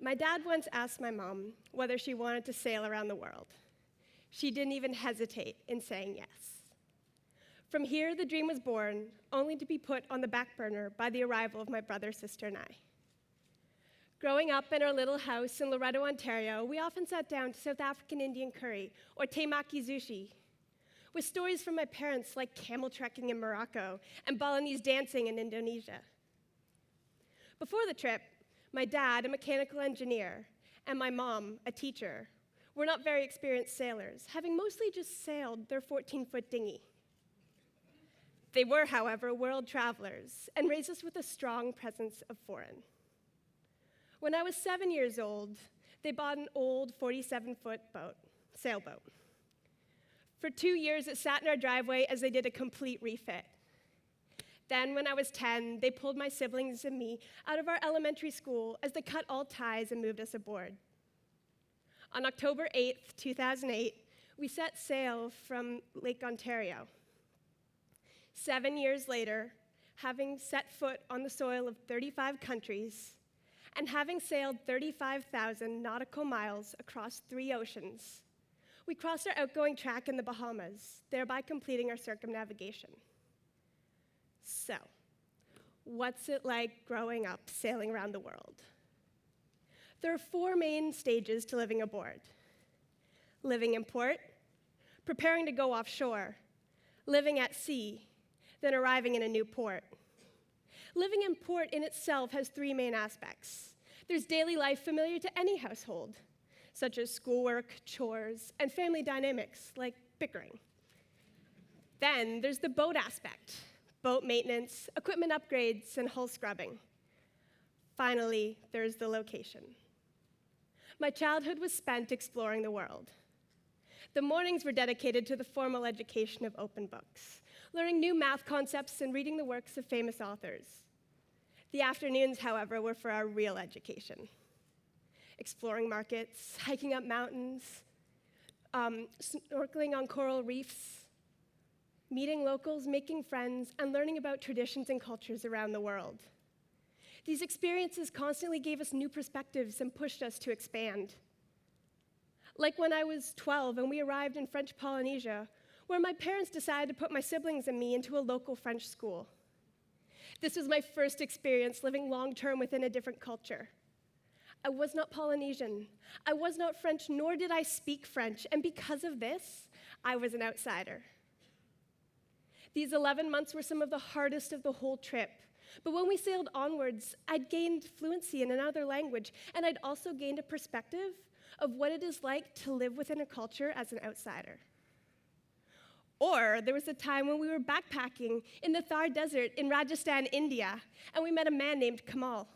My dad once asked my mom whether she wanted to sail around the world. She didn't even hesitate in saying yes. From here, the dream was born, only to be put on the back burner by the arrival of my brother, sister, and I. Growing up in our little house in Loretto, Ontario, we often sat down to South African Indian curry or temaki sushi, with stories from my parents like camel trekking in Morocco and Balinese dancing in Indonesia. Before the trip, my dad, a mechanical engineer, and my mom, a teacher, were not very experienced sailors, having mostly just sailed their 14-foot dinghy. They were, however, world travelers and raised us with a strong presence of foreign. When I was 7 years old, they bought an old 47-foot sailboat. For 2 years, it sat in our driveway as they did a complete refit. Then, when I was 10, they pulled my siblings and me out of our elementary school as they cut all ties and moved us aboard. On October 8th, 2008, we set sail from Lake Ontario. 7 years later, having set foot on the soil of 35 countries, and having sailed 35,000 nautical miles across 3 oceans, we crossed our outgoing track in the Bahamas, thereby completing our circumnavigation. So, what's it like growing up sailing around the world? There are 4 main stages to living aboard: living in port, preparing to go offshore, living at sea, then arriving in a new port. Living in port in itself has 3 main aspects. There's daily life familiar to any household, such as schoolwork, chores, and family dynamics, like bickering. Then there's the boat aspect: boat maintenance, equipment upgrades, and hull scrubbing. Finally, there's the location. My childhood was spent exploring the world. The mornings were dedicated to the formal education of open books, learning new math concepts and reading the works of famous authors. The afternoons, however, were for our real education: exploring markets, hiking up mountains, snorkeling on coral reefs, meeting locals, making friends, and learning about traditions and cultures around the world. These experiences constantly gave us new perspectives and pushed us to expand. Like when I was 12 and we arrived in French Polynesia, where my parents decided to put my siblings and me into a local French school. This was my first experience living long-term within a different culture. I was not Polynesian, I was not French, nor did I speak French, and because of this, I was an outsider. These 11 months were some of the hardest of the whole trip, but when we sailed onwards, I'd gained fluency in another language, and I'd also gained a perspective of what it is like to live within a culture as an outsider. Or there was a time when we were backpacking in the Thar Desert in Rajasthan, India, and we met a man named Kamal.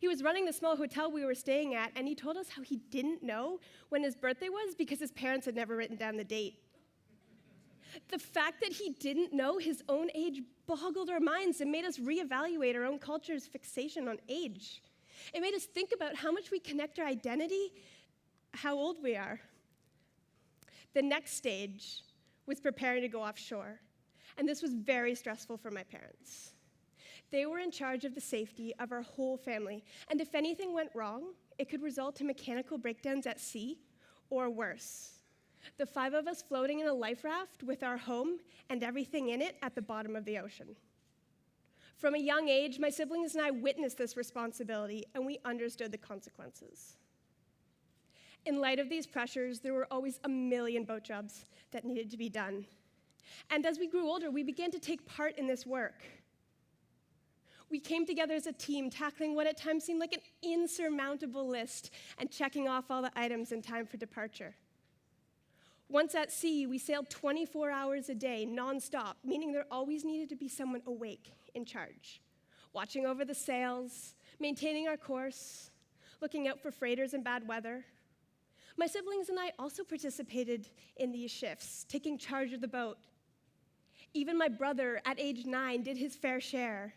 He was running the small hotel we were staying at, and he told us how he didn't know when his birthday was because his parents had never written down the date. The fact that he didn't know his own age boggled our minds and made us reevaluate our own culture's fixation on age. It made us think about how much we connect our identity, how old we are. The next stage was preparing to go offshore, and this was very stressful for my parents. They were in charge of the safety of our whole family, and if anything went wrong, it could result in mechanical breakdowns at sea, or worse. The 5 of us floating in a life raft with our home and everything in it at the bottom of the ocean. From a young age, my siblings and I witnessed this responsibility, and we understood the consequences. In light of these pressures, there were always a million boat jobs that needed to be done. And as we grew older, we began to take part in this work. We came together as a team, tackling what at times seemed like an insurmountable list and checking off all the items in time for departure. Once at sea, we sailed 24 hours a day, nonstop, meaning there always needed to be someone awake, in charge, watching over the sails, maintaining our course, looking out for freighters and bad weather. My siblings and I also participated in these shifts, taking charge of the boat. Even my brother, at age 9, did his fair share.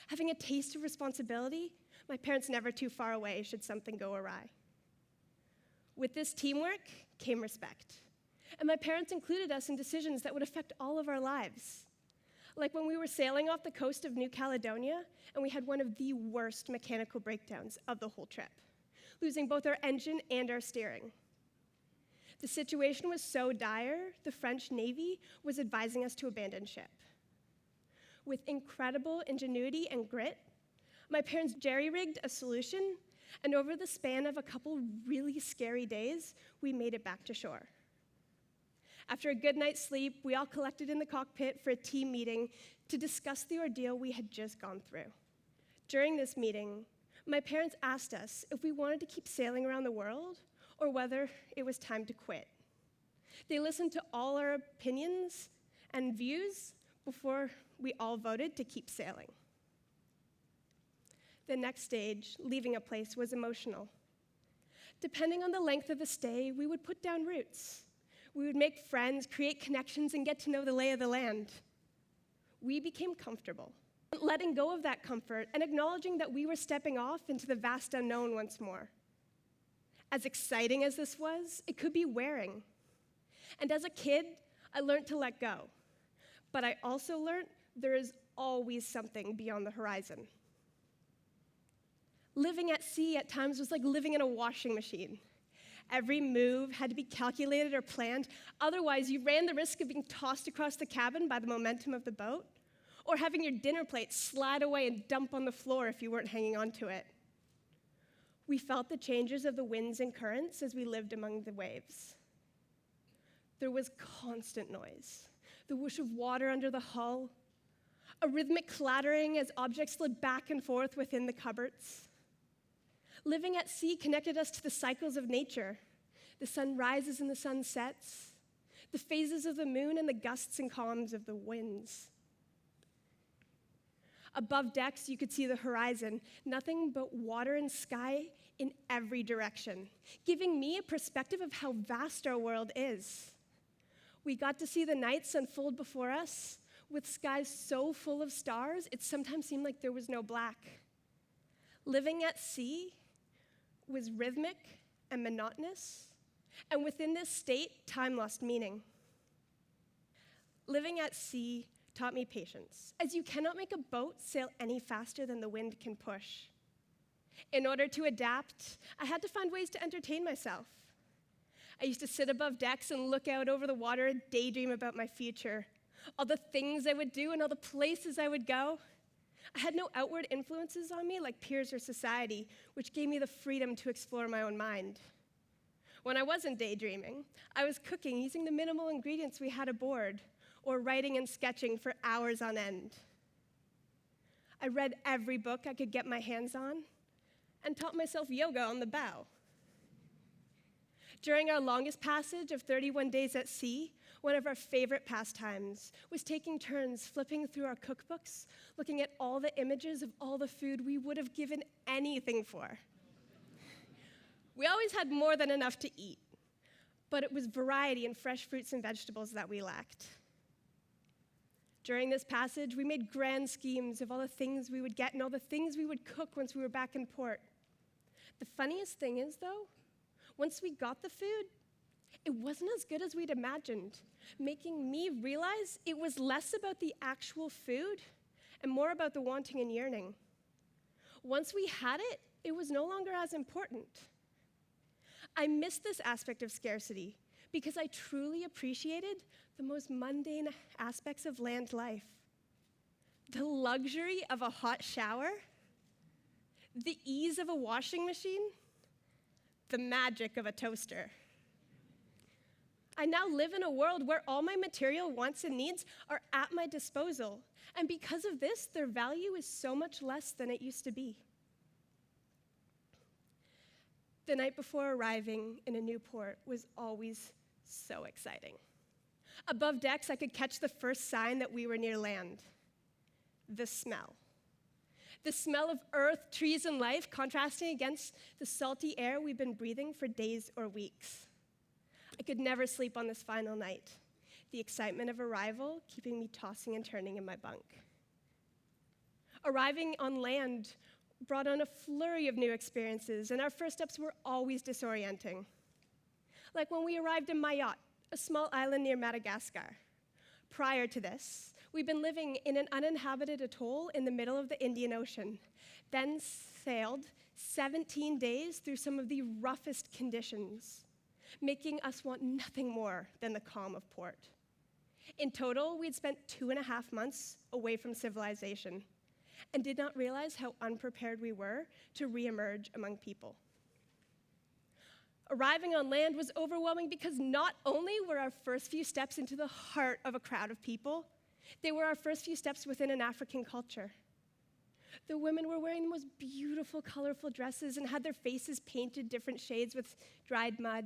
Having a taste of responsibility, my parents never too far away should something go awry. With this teamwork came respect. And my parents included us in decisions that would affect all of our lives. Like when we were sailing off the coast of New Caledonia, and we had one of the worst mechanical breakdowns of the whole trip. losing both our engine and our steering. The situation was so dire, the French Navy was advising us to abandon ship. With incredible ingenuity and grit, my parents jerry-rigged a solution, and over the span of a couple really scary days, we made it back to shore. After a good night's sleep, we all collected in the cockpit for a team meeting to discuss the ordeal we had just gone through. During this meeting, my parents asked us if we wanted to keep sailing around the world or whether it was time to quit. They listened to all our opinions and views before we all voted to keep sailing. The next stage, leaving a place, was emotional. Depending on the length of the stay, we would put down roots. We would make friends, create connections, and get to know the lay of the land. We became comfortable, letting go of that comfort and acknowledging that we were stepping off into the vast unknown once more. As exciting as this was, it could be wearing. And as a kid, I learned to let go. But I also learned there is always something beyond the horizon. Living at sea at times was like living in a washing machine. Every move had to be calculated or planned, otherwise you ran the risk of being tossed across the cabin by the momentum of the boat, or having your dinner plate slide away and dump on the floor if you weren't hanging onto it. We felt the changes of the winds and currents as we lived among the waves. There was constant noise, the whoosh of water under the hull, a rhythmic clattering as objects slid back and forth within the cupboards. Living at sea connected us to the cycles of nature, the sun rises and the sun sets, the phases of the moon and the gusts and calms of the winds. Above decks, you could see the horizon, nothing but water and sky in every direction, giving me a perspective of how vast our world is. We got to see the nights unfold before us, with skies so full of stars, it sometimes seemed like there was no black. Living at sea was rhythmic and monotonous, and within this state, time lost meaning. Living at sea taught me patience, as you cannot make a boat sail any faster than the wind can push. In order to adapt, I had to find ways to entertain myself. I used to sit above decks and look out over the water and daydream about my future, all the things I would do and all the places I would go. I had no outward influences on me like peers or society, which gave me the freedom to explore my own mind. When I wasn't daydreaming, I was cooking using the minimal ingredients we had aboard, or writing and sketching for hours on end. I read every book I could get my hands on and taught myself yoga on the bow. During our longest passage of 31 days at sea, one of our favorite pastimes was taking turns flipping through our cookbooks, looking at all the images of all the food we would have given anything for. We always had more than enough to eat, but it was variety and fresh fruits and vegetables that we lacked. During this passage, we made grand schemes of all the things we would get and all the things we would cook once we were back in port. The funniest thing is, though, once we got the food, it wasn't as good as we'd imagined, making me realize it was less about the actual food and more about the wanting and yearning. Once we had it, it was no longer as important. I missed this aspect of scarcity because I truly appreciated the most mundane aspects of land life. The luxury of a hot shower, the ease of a washing machine, the magic of a toaster. I now live in a world where all my material wants and needs are at my disposal, and because of this, their value is so much less than it used to be. The night before arriving in a new port was always so exciting. Above decks, I could catch the first sign that we were near land: the smell. The smell of earth, trees, and life contrasting against the salty air we've been breathing for days or weeks. I could never sleep on this final night, the excitement of arrival keeping me tossing and turning in my bunk. Arriving on land brought on a flurry of new experiences, and our first steps were always disorienting. Like when we arrived in Mayotte, a small island near Madagascar. Prior to this, we'd been living in an uninhabited atoll in the middle of the Indian Ocean, then sailed 17 days through some of the roughest conditions, making us want nothing more than the calm of port. In total, we'd spent 2.5 months away from civilization and did not realize how unprepared we were to re-emerge among people. Arriving on land was overwhelming because not only were our first few steps into the heart of a crowd of people, they were our first few steps within an African culture. The women were wearing the most beautiful, colorful dresses and had their faces painted different shades with dried mud.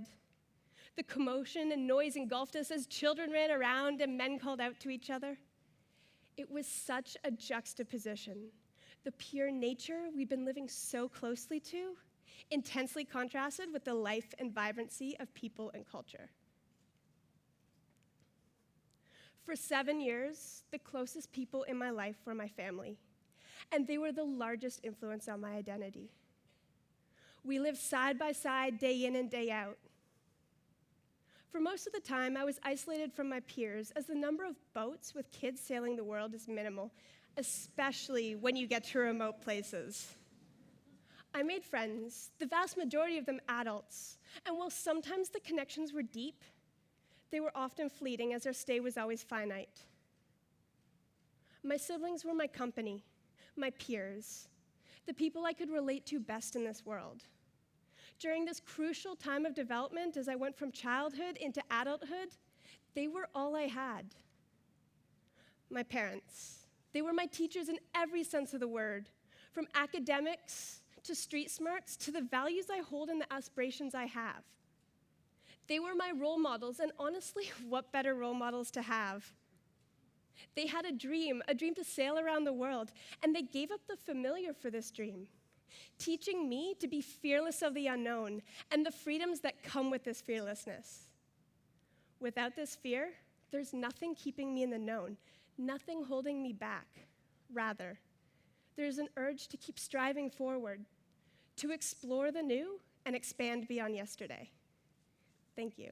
The commotion and noise engulfed us as children ran around and men called out to each other. It was such a juxtaposition. The pure nature we've been living so closely to, intensely contrasted with the life and vibrancy of people and culture. For 7 years, the closest people in my life were my family, and they were the largest influence on my identity. We lived side by side, day in and day out. For most of the time, I was isolated from my peers, as the number of boats with kids sailing the world is minimal, especially when you get to remote places. I made friends, the vast majority of them adults, and while sometimes the connections were deep, they were often fleeting as our stay was always finite. My siblings were my company, my peers, the people I could relate to best in this world. During this crucial time of development, as I went from childhood into adulthood, they were all I had. My parents, they were my teachers in every sense of the word, from academics to street smarts to the values I hold and the aspirations I have. They were my role models, and honestly, what better role models to have? They had a dream to sail around the world, and they gave up the familiar for this dream, teaching me to be fearless of the unknown and the freedoms that come with this fearlessness. Without this fear, there's nothing keeping me in the known, nothing holding me back. Rather, there's an urge to keep striving forward, to explore the new and expand beyond yesterday. Thank you.